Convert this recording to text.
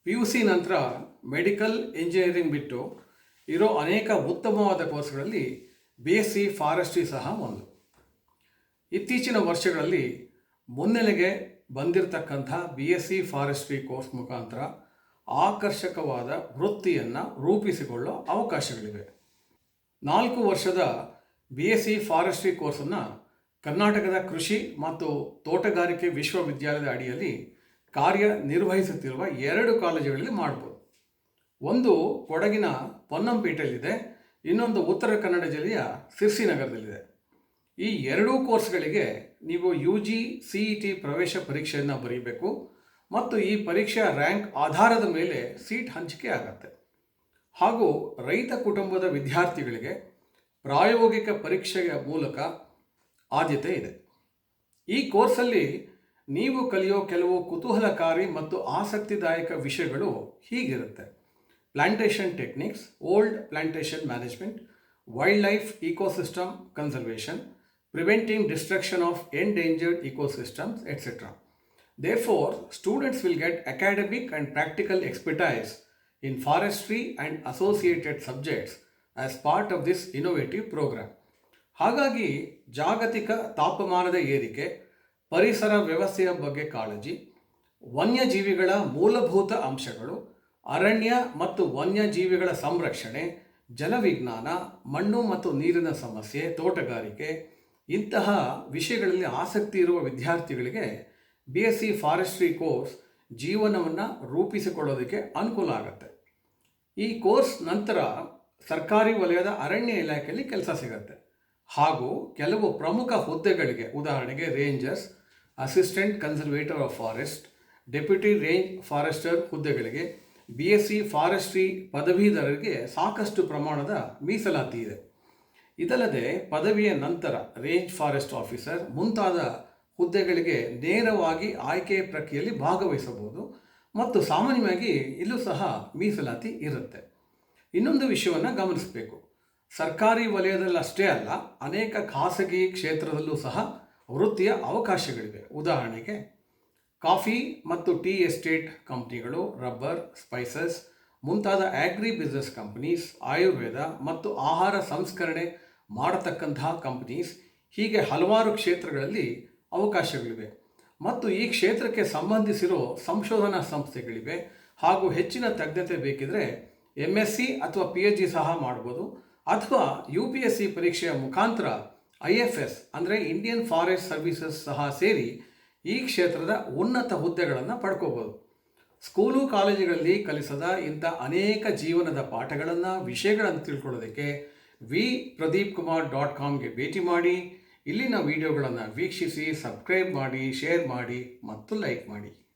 PUC ನಂತರ medical engineering ಬಿಟ್ಟು ಇರೋ ಅನೇಕ ಉತ್ತಮವಾದ ಕೋರ್ಸ್ಗಳಲ್ಲಿ BSc ಫಾರೆಸ್ಟ್ರಿ ಸಹ ಒಂದು. ಇತ್ತೀಚಿನ ವರ್ಷಗಳಲ್ಲಿ ಮುನ್ನೆಲೆಗೆ ಬಂದಿರತಕ್ಕಂಥ BSc ಫಾರೆಸ್ಟ್ರಿ ಕೋರ್ಸ್ ಮುಖಾಂತರ ಆಕರ್ಷಕವಾದ ವೃತ್ತಿಯನ್ನು ರೂಪಿಸಿಕೊಳ್ಳೋ ಅವಕಾಶಗಳಿವೆ. 4 ವರ್ಷದ BSc ಫಾರೆಸ್ಟ್ರಿ ಕೋರ್ಸನ್ನು ಕರ್ನಾಟಕದ ಕೃಷಿ ಮತ್ತು ತೋಟಗಾರಿಕೆ ವಿಶ್ವವಿದ್ಯಾಲಯದ ಅಡಿಯಲ್ಲಿ ಕಾರ್ಯನಿರ್ವಹಿಸುತ್ತಿರುವ 2 ಕಾಲೇಜುಗಳಲ್ಲಿ ಮಾಡ್ಬೋದು. ಒಂದು ಕೊಡಗಿನ ಪೊನ್ನಂಪೇಟೆಯಲ್ಲಿದೆ, ಇನ್ನೊಂದು ಉತ್ತರ ಕನ್ನಡ ಜಿಲ್ಲೆಯ ಸಿರ್ಸಿನಗರದಲ್ಲಿದೆ. ಈ 2 ಕೋರ್ಸ್ಗಳಿಗೆ ನೀವು UG CET ಪ್ರವೇಶ ಪರೀಕ್ಷೆಯನ್ನು ಬರೀಬೇಕು ಮತ್ತು ಈ ಪರೀಕ್ಷೆಯ ರ್ಯಾಂಕ್ ಆಧಾರದ ಮೇಲೆ ಸೀಟ್ ಹಂಚಿಕೆ ಆಗುತ್ತೆ. ಹಾಗೂ ರೈತ ಕುಟುಂಬದ ವಿದ್ಯಾರ್ಥಿಗಳಿಗೆ ಪ್ರಾಯೋಗಿಕ ಪರೀಕ್ಷೆಯ ಮೂಲಕ ಆದ್ಯತೆ ಇದೆ. ಈ ಕೋರ್ಸಲ್ಲಿ ನೀವು ಕಲಿಯೋ ಕೆಲವು ಕುತೂಹಲಕಾರಿ ಮತ್ತು ಆಸಕ್ತಿದಾಯಕ ವಿಷಯಗಳು ಹೀಗಿರುತ್ತೆ: plantation techniques, old plantation management, wildlife ecosystem conservation, preventing destruction of endangered ecosystems, etc. Therefore, students will get academic and practical expertise in forestry and associated subjects as part of this innovative program. ಹಾಗಾಗಿ ಜಾಗತಿಕ ತಾಪಮಾನದ ಏರಿಕೆ, ಪರಿಸರ ವ್ಯವಸ್ಥೆಯ ಬಗ್ಗೆ ಕಾಳಜಿ, ವನ್ಯಜೀವಿಗಳ ಮೂಲಭೂತ ಅಂಶಗಳು, ಅರಣ್ಯ ಮತ್ತು ವನ್ಯಜೀವಿಗಳ ಸಂರಕ್ಷಣೆ, ಜಲವಿಜ್ಞಾನ, ಮಣ್ಣು ಮತ್ತು ನೀರಿನ ಸಮಸ್ಯೆ, ತೋಟಗಾರಿಕೆ ಇಂತಹ ವಿಷಯಗಳಲ್ಲಿ ಆಸಕ್ತಿ ಇರುವ ವಿದ್ಯಾರ್ಥಿಗಳಿಗೆ BSc ಫಾರೆಸ್ಟ್ರಿ ಕೋರ್ಸ್ ಜೀವನವನ್ನು ರೂಪಿಸಿಕೊಳ್ಳೋದಕ್ಕೆ ಅನುಕೂಲ ಆಗುತ್ತೆ. ಈ ಕೋರ್ಸ್ ನಂತರ ಸರ್ಕಾರಿ ವಲಯದ ಅರಣ್ಯ ಇಲಾಖೆಯಲ್ಲಿ ಕೆಲಸ ಸಿಗುತ್ತೆ ಹಾಗೂ ಕೆಲವು ಪ್ರಮುಖ ಹುದ್ದೆಗಳಿಗೆ, ಉದಾಹರಣೆಗೆ rangers, assistant conservator of forest, deputy range forester ಹುದ್ದೆಗಳಿಗೆ BSc ಫಾರೆಸ್ಟ್ರಿ ಪದವೀಧರರಿಗೆ ಸಾಕಷ್ಟು ಪ್ರಮಾಣದ ಮೀಸಲಾತಿ ಇದೆ. ಇದಲ್ಲದೆ ಪದವಿಯ ನಂತರ ರೇಂಜ್ ಫಾರೆಸ್ಟ್ ಆಫೀಸರ್ ಮುಂತಾದ ಹುದ್ದೆಗಳಿಗೆ ನೇರವಾಗಿ ಆಯ್ಕೆ ಪ್ರಕ್ರಿಯೆಯಲ್ಲಿ ಭಾಗವಹಿಸಬಹುದು ಮತ್ತು ಸಾಮಾನ್ಯವಾಗಿ ಇಲ್ಲೂ ಸಹ ಮೀಸಲಾತಿ ಇರುತ್ತೆ. ಇನ್ನೊಂದು ವಿಷಯವನ್ನು ಗಮನಿಸಬೇಕು: ಸರ್ಕಾರಿ ವಲಯದಲ್ಲಷ್ಟೇ ಅಲ್ಲ, ಅನೇಕ ಖಾಸಗಿ ಕ್ಷೇತ್ರದಲ್ಲೂ ಸಹ ವೃತ್ತಿಯ ಅವಕಾಶಗಳಿವೆ. ಉದಾಹರಣೆಗೆ ಕಾಫಿ ಮತ್ತು ಟೀ ಎಸ್ಟೇಟ್ ಕಂಪ್ನಿಗಳು, ರಬ್ಬರ್, ಸ್ಪೈಸಸ್ ಮುಂತಾದ ಆಗ್ರಿ ಬಿಸ್ನೆಸ್ ಕಂಪನೀಸ್, ಆಯುರ್ವೇದ ಮತ್ತು ಆಹಾರ ಸಂಸ್ಕರಣೆ ಮಾಡತಕ್ಕಂತಹ ಕಂಪನೀಸ್, ಹೀಗೆ ಹಲವಾರು ಕ್ಷೇತ್ರಗಳಲ್ಲಿ ಅವಕಾಶಗಳಿವೆ ಮತ್ತು ಈ ಕ್ಷೇತ್ರಕ್ಕೆ ಸಂಬಂಧಿಸಿರೋ ಸಂಶೋಧನಾ ಸಂಸ್ಥೆಗಳಿವೆ. ಹಾಗೂ ಹೆಚ್ಚಿನ ತಜ್ಞತೆ ಬೇಕಿದ್ರೆ MSc ಅಥವಾ PhD ಸಹ ಮಾಡ್ಬೋದು, ಅಥವಾ UPSC ಪರೀಕ್ಷೆಯ ಮುಖಾಂತರ IFS ಅಂದರೆ ಇಂಡಿಯನ್ ಫಾರೆಸ್ಟ್ ಸರ್ವಿಸಸ್ ಸಹ ಸೇರಿ ಈ ಕ್ಷೇತ್ರದ ಉನ್ನತ ಹುದ್ದೆಗಳನ್ನು ಪಡ್ಕೋಬೋದು. ಸ್ಕೂಲು ಕಾಲೇಜುಗಳಲ್ಲಿ ಕಲಿಸದ ಇಂಥ ಅನೇಕ ಜೀವನದ ಪಾಠಗಳನ್ನು, ವಿಷಯಗಳನ್ನು ತಿಳ್ಕೊಳ್ಳೋದಕ್ಕೆ vpradeepkumar.comಗೆ ಭೇಟಿ ಮಾಡಿ. ಇಲ್ಲಿನ ವಿಡಿಯೋಗಳನ್ನು ವೀಕ್ಷಿಸಿ, ಸಬ್ಸ್ಕ್ರೈಬ್ ಮಾಡಿ, ಶೇರ್ ಮಾಡಿ ಮತ್ತು ಲೈಕ್ ಮಾಡಿ.